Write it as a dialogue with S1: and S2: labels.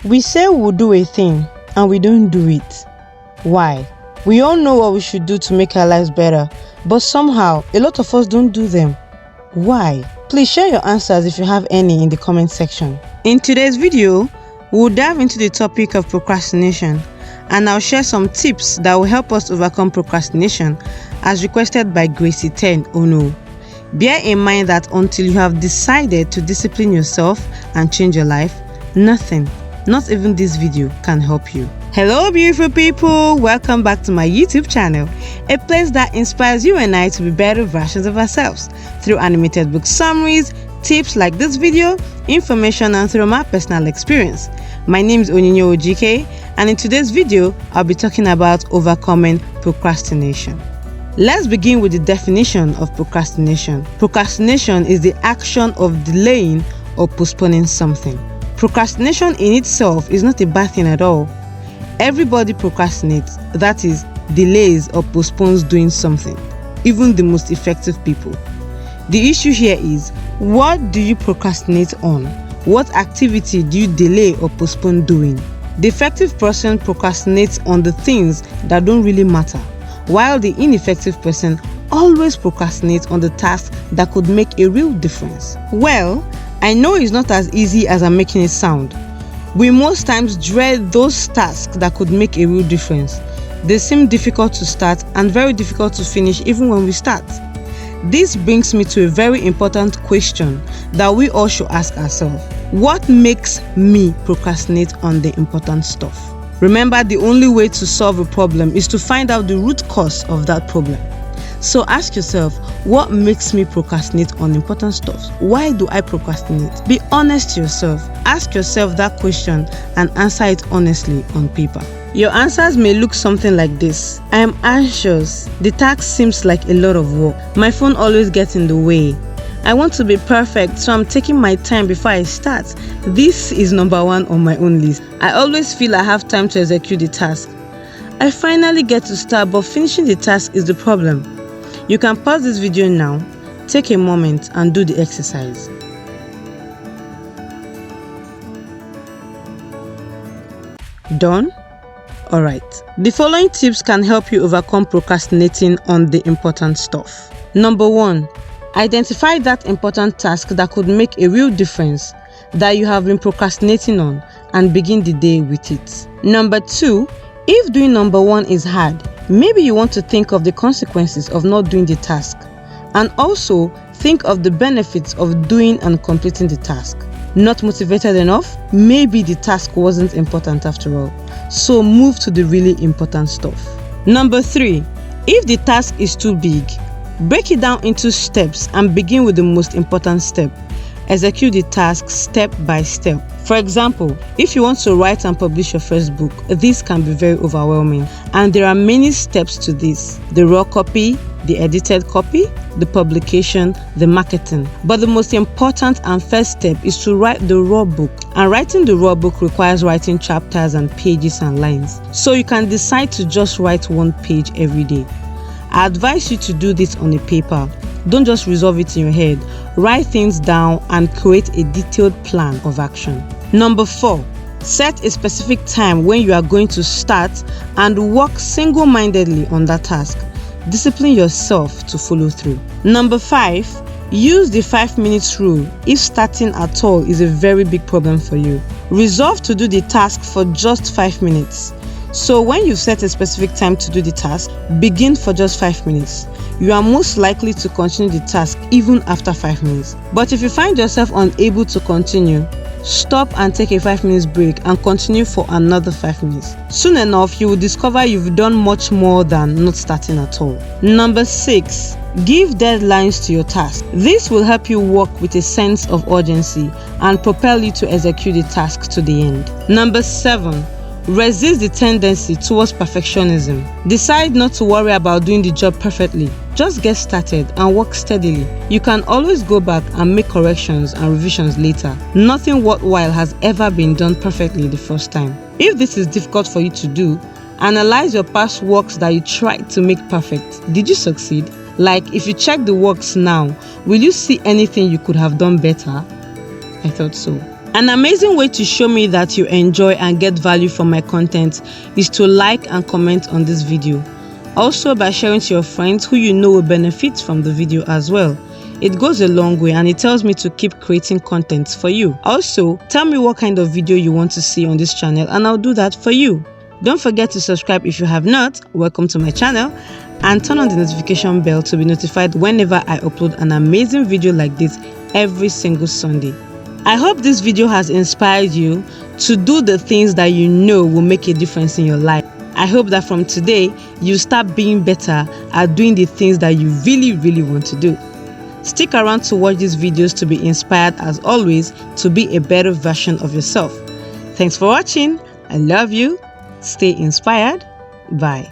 S1: We say we'll do a thing and we don't do it. Why? We all know what we should do to make our lives better, but somehow a lot of us don't do them. Why? Please share your answers if you have any in the comment section. In today's video, we'll dive into the topic of procrastination, and I'll share some tips that will help us overcome procrastination as requested by Gracie 10 Ono. Bear in mind that until you have decided to discipline yourself and change your life, nothing, not even this video, can help you. Hello beautiful people, welcome back to my YouTube channel, a place that inspires you and I to be better versions of ourselves through animated book summaries, tips like this video, information, and through my personal experience. My name is Onyinye Ojike, and in today's video, I'll be talking about overcoming procrastination. Let's begin with the definition of procrastination. Procrastination is the action of delaying or postponing something. Procrastination in itself is not a bad thing at all. Everybody procrastinates, that is, delays or postpones doing something, even the most effective people. The issue here is, what do you procrastinate on? What activity do you delay or postpone doing? The effective person procrastinates on the things that don't really matter, while the ineffective person always procrastinates on the tasks that could make a real difference. Well, I know it's not as easy as I'm making it sound. We most times dread those tasks that could make a real difference. They seem difficult to start and very difficult to finish even when we start. This brings me to a very important question that we all should ask ourselves. What makes me procrastinate on the important stuff? Remember, the only way to solve a problem is to find out the root cause of that problem. So ask yourself, what makes me procrastinate on important stuff? Why do I procrastinate? Be honest to yourself. Ask yourself that question and answer it honestly on paper. Your answers may look something like this. I am anxious. The task seems like a lot of work. My phone always gets in the way. I want to be perfect, so I'm taking my time before I start. This is number one on my own list. I always feel I have time to execute the task. I finally get to start, but finishing the task is the problem. You can pause this video now, take a moment and do the exercise. Done? Alright. The following tips can help you overcome procrastinating on the important stuff. Number 1. Identify that important task that could make a real difference that you have been procrastinating on and begin the day with it. Number 2. If doing number 1 is hard, maybe you want to think of the consequences of not doing the task, and also think of the benefits of doing and completing the task. Not motivated enough? Maybe the task wasn't important after all. So move to the really important stuff. Number 3. If the task is too big, break it down into steps and begin with the most important step. Execute the task step by step. For example, if you want to write and publish your first book, this can be very overwhelming, and there are many steps to this: the raw copy, the edited copy, the publication, the marketing. But the most important and first step is to write the raw book, and writing the raw book requires writing chapters and pages and lines, so you can decide to just write one page every day. I advise you to do this on a paper. Don't just resolve it in your head. Write things down and create a detailed plan of action. Number 4. Set a specific time when you are going to start and work single-mindedly on that task. Discipline yourself to follow through. Number 5. Use the 5 minutes rule if starting at all is a very big problem for you. Resolve to do the task for just 5 minutes. So when you set a specific time to do the task, begin for just 5 minutes. You are most likely to continue the task even after 5 minutes. But if you find yourself unable to continue, stop and take a 5 minutes break and continue for another 5 minutes. Soon enough, you will discover you've done much more than not starting at all. Number 6. Give deadlines to your task. This will help you work with a sense of urgency and propel you to execute the task to the end. Number 7. Resist the tendency towards perfectionism. Decide not to worry about doing the job perfectly. Just get started and work steadily. You can always go back and make corrections and revisions later. Nothing worthwhile has ever been done perfectly the first time. If this is difficult for you to do, analyze your past works that you tried to make perfect. Did you succeed? Like, if you check the works now, will you see anything you could have done better? I thought so. An amazing way to show me that you enjoy and get value from my content is to like and comment on this video. Also by sharing to your friends who you know will benefit from the video as well. It goes a long way and it tells me to keep creating content for you. Also, tell me what kind of video you want to see on this channel and I'll do that for you. Don't forget to subscribe if you have not. Welcome to my channel, and turn on the notification bell to be notified whenever I upload an amazing video like this every single Sunday. I hope this video has inspired you to do the things that you know will make a difference in your life. I hope that from today, you start being better at doing the things that you really want to do. Stick around to watch these videos to be inspired as always to be a better version of yourself. Thanks for watching. I love you. Stay inspired. Bye.